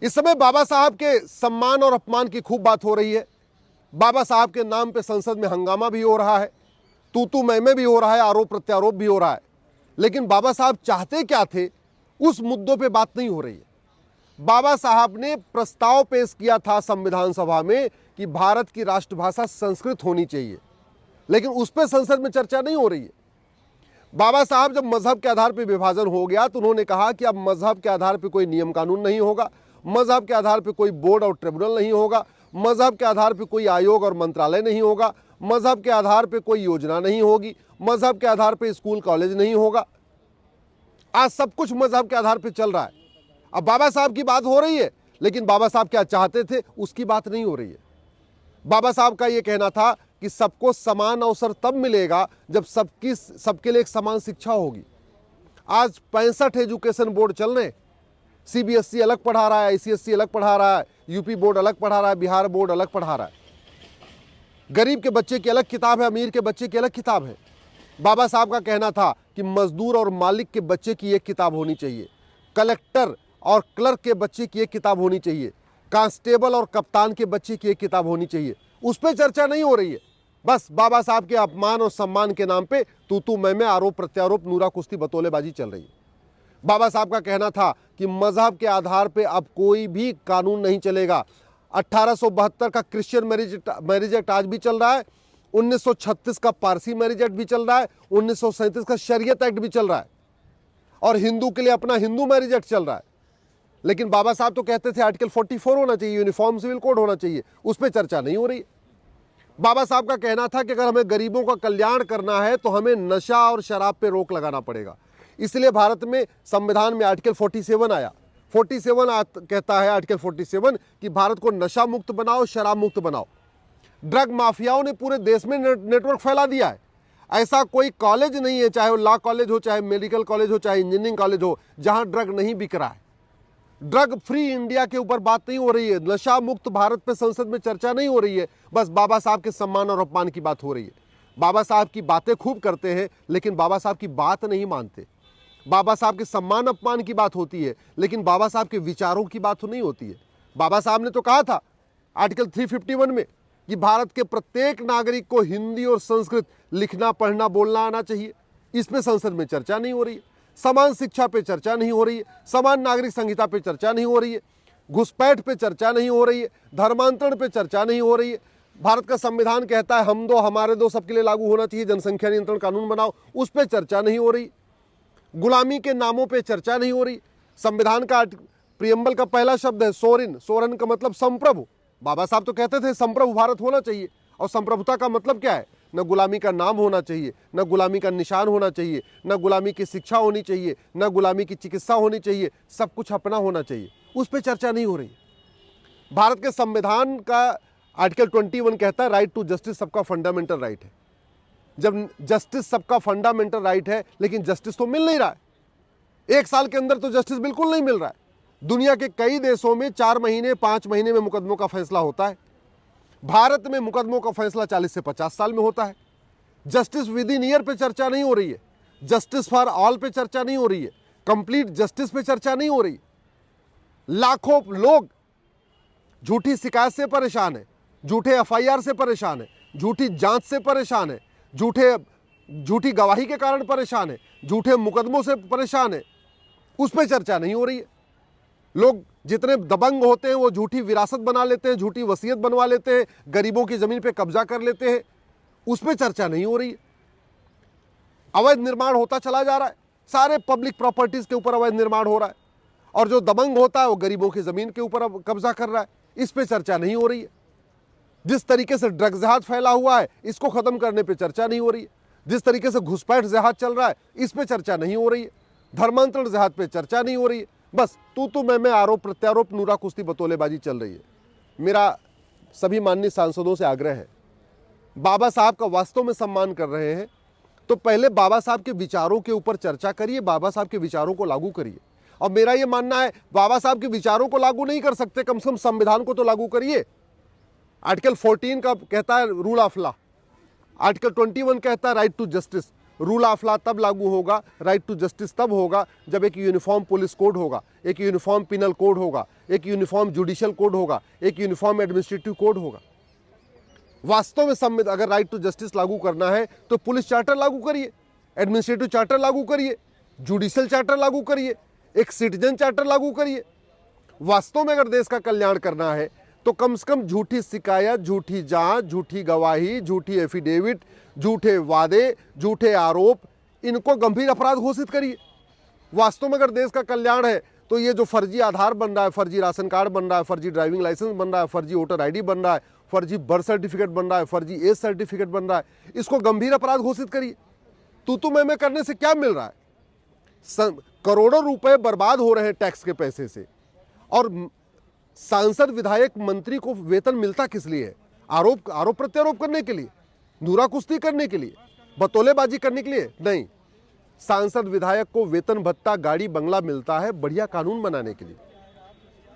इस समय बाबा साहब के सम्मान और अपमान की खूब बात हो रही है। बाबा साहब के नाम पे संसद में हंगामा भी हो रहा है, तू मैं भी हो रहा है, आरोप प्रत्यारोप भी हो रहा है। लेकिन बाबा साहब चाहते क्या थे, उस मुद्दों पे बात नहीं हो रही है। बाबा साहब ने प्रस्ताव पेश किया था संविधान सभा में कि भारत की राष्ट्रभाषा संस्कृत होनी चाहिए, लेकिन उस पर संसद में चर्चा नहीं हो रही है। बाबा साहब जब मजहब के आधार पर विभाजन हो गया तो उन्होंने कहा कि अब मजहब के आधार पर कोई नियम कानून नहीं होगा, मजहब के आधार पर कोई बोर्ड और ट्रिब्यूनल नहीं होगा, मजहब के आधार पर कोई आयोग और मंत्रालय नहीं होगा, मजहब के आधार पर कोई योजना नहीं होगी, मजहब के आधार पर स्कूल कॉलेज नहीं होगा। आज सब कुछ मजहब के आधार पर चल रहा है। अब बाबा साहब की बात हो रही है, लेकिन बाबा साहब क्या चाहते थे उसकी बात नहीं हो रही है। बाबा साहब का यह कहना था कि सबको समान अवसर तब मिलेगा जब सबके लिए एक समान शिक्षा होगी। आज 65 एजुकेशन बोर्ड चल रहे हैं। सीबीएसई अलग पढ़ा रहा है, आईसीएसई अलग पढ़ा रहा है, यूपी बोर्ड अलग पढ़ा रहा है, बिहार बोर्ड अलग पढ़ा रहा है। गरीब के बच्चे की अलग किताब है, अमीर के बच्चे की अलग किताब है। बाबा साहब का कहना था कि मजदूर और मालिक के बच्चे की एक किताब होनी चाहिए, कलेक्टर और क्लर्क के बच्चे की एक किताब होनी चाहिए, कांस्टेबल और कप्तान के बच्चे की एक किताब होनी चाहिए। उस पर चर्चा नहीं हो रही है। बस बाबा साहब के अपमान और सम्मान के नाम पे तू मैं आरोप प्रत्यारोप, नूरा कुश्ती, बतौलेबाजी चल रही है। बाबा साहब का कहना था कि मजहब के आधार पे अब कोई भी कानून नहीं चलेगा। 1872 का क्रिश्चियन मैरिज एक्ट आज भी चल रहा है, 1936 का पारसी मैरिज एक्ट भी चल रहा है, 1937 का शरीयत एक्ट भी चल रहा है, और हिंदू के लिए अपना हिंदू मैरिज एक्ट चल रहा है। लेकिन बाबा साहब तो कहते थे आर्टिकल 44 होना चाहिए, यूनिफॉर्म सिविल कोड होना चाहिए। उस पर चर्चा नहीं हो रही। बाबा साहब का कहना था कि अगर हमें गरीबों का कल्याण करना है तो हमें नशा और शराब पे रोक लगाना पड़ेगा। इसलिए भारत में संविधान में आर्टिकल 47 आया। 47 कहता है, आर्टिकल 47, कि भारत को नशा मुक्त बनाओ, शराब मुक्त बनाओ। ड्रग माफियाओं ने पूरे देश में नेटवर्क फैला दिया है। ऐसा कोई कॉलेज नहीं है, चाहे वो लॉ कॉलेज हो, चाहे मेडिकल कॉलेज हो, चाहे इंजीनियरिंग कॉलेज हो, जहां ड्रग नहीं बिक रहा है। ड्रग फ्री इंडिया के ऊपर बात नहीं हो रही है, नशा मुक्त भारत पे संसद में चर्चा नहीं हो रही है। बस बाबा साहब के सम्मान और अपमान की बात हो रही है। बाबा साहब की बातें खूब करते हैं, लेकिन बाबा साहब की बात नहीं मानते। बाबा साहब के सम्मान अपमान की बात होती है, लेकिन बाबा साहब के विचारों की बात नहीं होती है। बाबा साहब ने तो कहा था आर्टिकल 351 में कि भारत के प्रत्येक नागरिक को हिंदी और संस्कृत लिखना, पढ़ना, बोलना आना चाहिए। इस पे संसद में चर्चा नहीं हो रही है। समान शिक्षा पे चर्चा नहीं हो रही है, समान नागरिक संहिता पे चर्चा नहीं हो रही है, घुसपैठ पे चर्चा नहीं हो रही है, धर्मांतरण पे चर्चा नहीं हो रही है। भारत का संविधान कहता है हम दो हमारे दो सबके लिए लागू होना चाहिए, जनसंख्या नियंत्रण कानून बनाओ, उस पर चर्चा नहीं हो रही। गुलामी के नामों पे चर्चा नहीं हो रही। संविधान का प्रियम्बल का पहला शब्द है सोरेन। सोरेन का मतलब संप्रभु। बाबा साहब तो कहते थे संप्रभु भारत होना चाहिए। और संप्रभुता का मतलब क्या है? न गुलामी का नाम होना चाहिए, न गुलामी का निशान होना चाहिए, न गुलामी की शिक्षा होनी चाहिए, न गुलामी की चिकित्सा होनी चाहिए, सब कुछ अपना होना चाहिए। उस पर चर्चा नहीं हो रही। भारत के संविधान का आर्टिकल 21 कहता है राइट टू जस्टिस सबका फंडामेंटल राइट है। जब जस्टिस सबका फंडामेंटल राइट है, लेकिन जस्टिस तो मिल नहीं रहा है। 1 साल के अंदर तो जस्टिस बिल्कुल नहीं मिल रहा है। दुनिया के कई देशों में 4 महीने 5 महीने में मुकदमों का फैसला होता है। भारत में मुकदमों का फैसला 40 से 50 साल में होता है। जस्टिस विद इन ईयर पे चर्चा नहीं हो रही है, जस्टिस फॉर ऑल पे चर्चा नहीं हो रही है, कंप्लीट जस्टिस पे चर्चा नहीं हो रही। लाखों लोग झूठी शिकायत से परेशान है, झूठे एफआईआर से परेशान है, झूठी जांच से परेशान है, झूठी गवाही के कारण परेशान है, झूठे मुकदमों से परेशान है। उस पर चर्चा नहीं हो रही है। लोग जितने दबंग होते हैं वो झूठी विरासत बना लेते हैं, झूठी वसीयत बनवा लेते हैं, गरीबों की जमीन पे कब्जा कर लेते हैं। उस पर चर्चा नहीं हो रही है। अवैध निर्माण होता चला जा रहा है, सारे पब्लिक प्रॉपर्टीज के ऊपर अवैध निर्माण हो रहा है, और जो दबंग होता है वो गरीबों की जमीन के ऊपर कब्जा कर रहा है। इस पर चर्चा नहीं हो रही है। जिस तरीके से ड्रग्स जहाज फैला हुआ है, इसको खत्म करने पर चर्चा नहीं हो रही है। जिस तरीके से घुसपैठ जहाज चल रहा है, इस पर चर्चा नहीं हो रही है। धर्मांतरण जहाज पे चर्चा नहीं हो रही है। बस तू मैं आरोप प्रत्यारोप, नूरा कुश्ती, बतौलेबाजी चल रही है। मेरा सभी माननीय सांसदों से आग्रह है, बाबा साहब का वास्तव में सम्मान कर रहे हैं तो पहले बाबा साहब के विचारों के ऊपर चर्चा करिए, बाबा साहब के विचारों को लागू करिए। और मेरा ये मानना है बाबा साहब के विचारों को लागू नहीं कर सकते, कम से कम संविधान को तो लागू करिए। आर्टिकल 14 का कहता है रूल ऑफ लॉ, आर्टिकल 21 कहता है right to justice, rule of law तब लागू होगा, राइट टू जस्टिस तब होगा जब एक यूनिफॉर्म पुलिस कोड होगा, एक यूनिफॉर्म पिनल कोड होगा, एक यूनिफॉर्म जुडिशियल कोड होगा, एक यूनिफॉर्म एडमिनिस्ट्रेटिव कोड होगा। वास्तव में संविधान अगर राइट टू जस्टिस लागू करना है तो पुलिस चार्टर लागू करिए, एडमिनिस्ट्रेटिव चार्टर लागू करिए, जुडिशियल चार्टर लागू करिए, एक सिटीजन चार्टर लागू करिए। वास्तव में अगर देश का कल्याण करना है तो कम से कम झूठी शिकायत, झूठी जांच, झूठी गवाही, झूठी एफिडेविट, झूठे वादे, झूठे आरोप, इनको गंभीर अपराध घोषित करिए। वास्तव में अगर देश का कल्याण है तो ये जो फर्जी आधार बन रहा है, फर्जी राशन कार्ड बन रहा है, फर्जी ड्राइविंग लाइसेंस बन रहा है, फर्जी वोटर आईडी बन रहा है, फर्जी बर्थ सर्टिफिकेट बन रहा है, फर्जी एज सर्टिफिकेट बन रहा है, इसको गंभीर अपराध घोषित करिए। तू मैं करने से क्या मिल रहा है? करोड़ों रुपए बर्बाद हो रहे हैं टैक्स के पैसे से, और सांसद, विधायक, मंत्री को वेतन मिलता किस लिए है? आरोप प्रत्यारोप करने के लिए, नूरा कुश्ती करने के लिए, बतौलेबाजी करने के लिए नहीं। सांसद, विधायक को वेतन भत्ता, गाड़ी बंगला मिलता है बढ़िया कानून बनाने के लिए,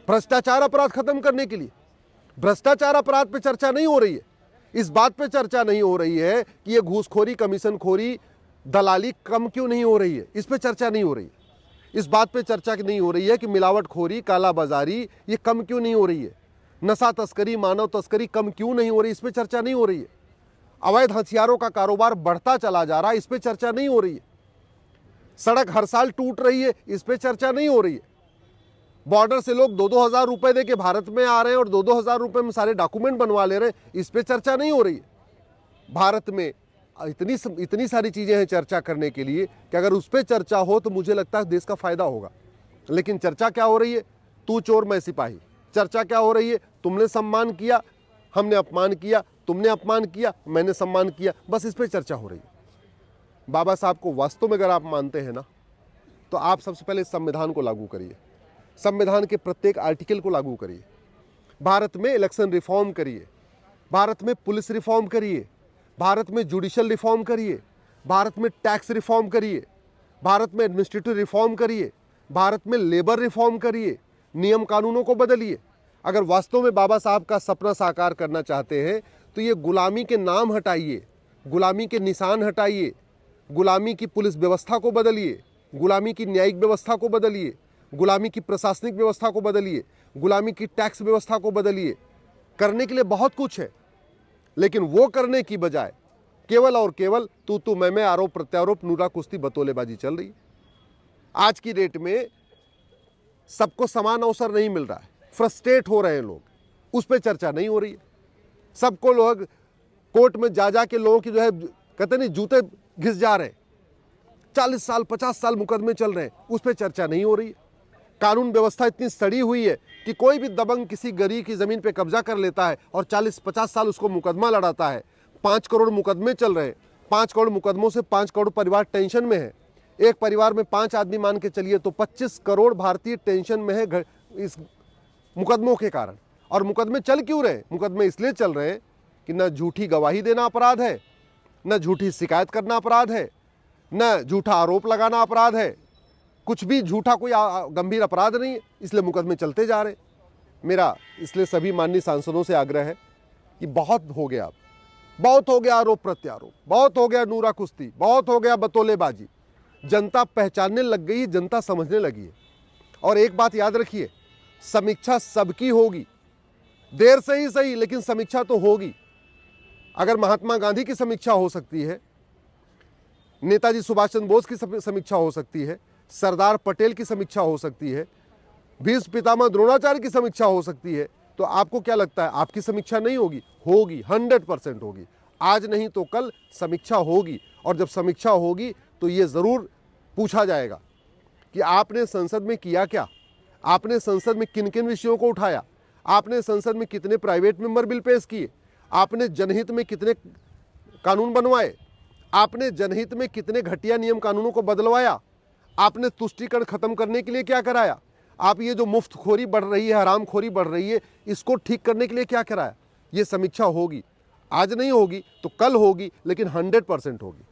भ्रष्टाचार अपराध खत्म करने के लिए। भ्रष्टाचार अपराध पे चर्चा नहीं हो रही है। इस बात पे चर्चा नहीं हो रही है कि ये घूसखोरी, कमीशनखोरी, दलाली कम क्यों नहीं हो रही है, इस पे चर्चा नहीं हो रही है। इस बात पे चर्चा नहीं हो रही है कि मिलावटखोरी, कालाबाजारी ये कम क्यों नहीं हो रही है, नशा तस्करी, मानव तस्करी कम क्यों नहीं हो रही, इस पे चर्चा नहीं हो रही है। अवैध हथियारों का कारोबार बढ़ता चला जा रहा है, इस पे चर्चा नहीं हो रही है। सड़क हर साल टूट रही है, इस पे चर्चा नहीं हो रही है। बॉर्डर से लोग 2-2 हज़ार रुपए दे के भारत में आ रहे हैं और 2-2 हज़ार रुपए में सारे डॉक्यूमेंट बनवा ले रहे हैं, इस पे चर्चा नहीं हो रही है। भारत में इतनी सारी चीजें हैं चर्चा करने के लिए कि अगर उस पर चर्चा हो तो मुझे लगता है देश का फायदा होगा। लेकिन चर्चा क्या हो रही है? तू चोर मैं सिपाही। चर्चा क्या हो रही है? तुमने सम्मान किया, हमने अपमान किया, तुमने अपमान किया, मैंने सम्मान किया, बस इस पर चर्चा हो रही है। बाबा साहब को वास्तव में अगर आप मानते हैं ना, तो आप सबसे पहले संविधान को लागू करिए, संविधान के प्रत्येक आर्टिकल को लागू करिए, भारत में इलेक्शन रिफॉर्म करिए, भारत में पुलिस रिफॉर्म करिए, भारत में जुडिशियल रिफॉर्म करिए, भारत में टैक्स रिफॉर्म करिए, भारत में एडमिनिस्ट्रेटिव रिफॉर्म करिए, भारत में लेबर रिफॉर्म करिए, नियम कानूनों को बदलिए। अगर वास्तव में बाबा साहब का सपना साकार करना चाहते हैं तो ये गुलामी के नाम हटाइए, गुलामी के निशान हटाइए, गुलामी की पुलिस व्यवस्था को बदलिए, गुलामी की न्यायिक व्यवस्था को बदलिए, गुलामी की प्रशासनिक व्यवस्था को बदलिए, गुलामी की टैक्स व्यवस्था को बदलिए। करने के लिए बहुत कुछ है, लेकिन वो करने की बजाय केवल और केवल तू मैं, आरोप प्रत्यारोप, नूरा कुश्ती, बतौलेबाजी चल रही है। आज की डेट में सबको समान अवसर नहीं मिल रहा है, फ्रस्ट्रेट हो रहे हैं लोग, उस पर चर्चा नहीं हो रही है। सबको लोग कोर्ट में जा के लोगों की जो है कहते नहीं जूते घिस जा रहे हैं, 40 साल 50 साल मुकदमे चल रहे हैं, उस पर चर्चा नहीं हो रही है। कानून व्यवस्था इतनी सड़ी हुई है कि कोई भी दबंग किसी गरीब की जमीन पे कब्जा कर लेता है और 40-50 साल उसको मुकदमा लड़ाता है। 5 करोड़ मुकदमे चल रहे हैं, 5 करोड़ मुकदमों से 5 करोड़ परिवार टेंशन में है। एक परिवार में 5 आदमी मान के चलिए तो 25 करोड़ भारतीय टेंशन में है इस मुकदमों के कारण। और मुकदमे चल क्यों रहे? मुकदमे इसलिए चल रहे हैं कि न झूठी गवाही देना अपराध है, न झूठी शिकायत करना अपराध है, न झूठा आरोप लगाना अपराध है, कुछ भी झूठा कोई गंभीर अपराध नहीं है, इसलिए मुकदमे चलते जा रहे। मेरा इसलिए सभी माननीय सांसदों से आग्रह है कि बहुत हो गया, बहुत हो गया आरोप प्रत्यारोप, बहुत हो गया नूरा कुश्ती, बहुत हो गया बतौलेबाजी। जनता पहचानने लग गई, जनता समझने लगी है। और एक बात याद रखिए, समीक्षा सबकी होगी, देर से ही सही लेकिन समीक्षा तो होगी। अगर महात्मा गांधी की समीक्षा हो सकती है, नेताजी सुभाष चंद्र बोस की समीक्षा हो सकती है, सरदार पटेल की समीक्षा हो सकती है, भीष्म पितामह द्रोणाचार्य की समीक्षा हो सकती है, तो आपको क्या लगता है आपकी समीक्षा नहीं होगी? होगी, 100% होगी। आज नहीं तो कल समीक्षा होगी, और जब समीक्षा होगी तो ये जरूर पूछा जाएगा कि आपने संसद में किया क्या, आपने संसद में किन किन विषयों को उठाया, आपने संसद में कितने प्राइवेट मेंबर बिल पेश किए, आपने जनहित में कितने कानून बनवाए, आपने जनहित में कितने घटिया नियम कानूनों को बदलवाया, आपने तुष्टीकरण खत्म करने के लिए क्या कराया, आप ये जो मुफ्तखोरी बढ़ रही है, हरामखोरी बढ़ रही है, इसको ठीक करने के लिए क्या कराया। ये समीक्षा होगी, आज नहीं होगी तो कल होगी, लेकिन 100% होगी।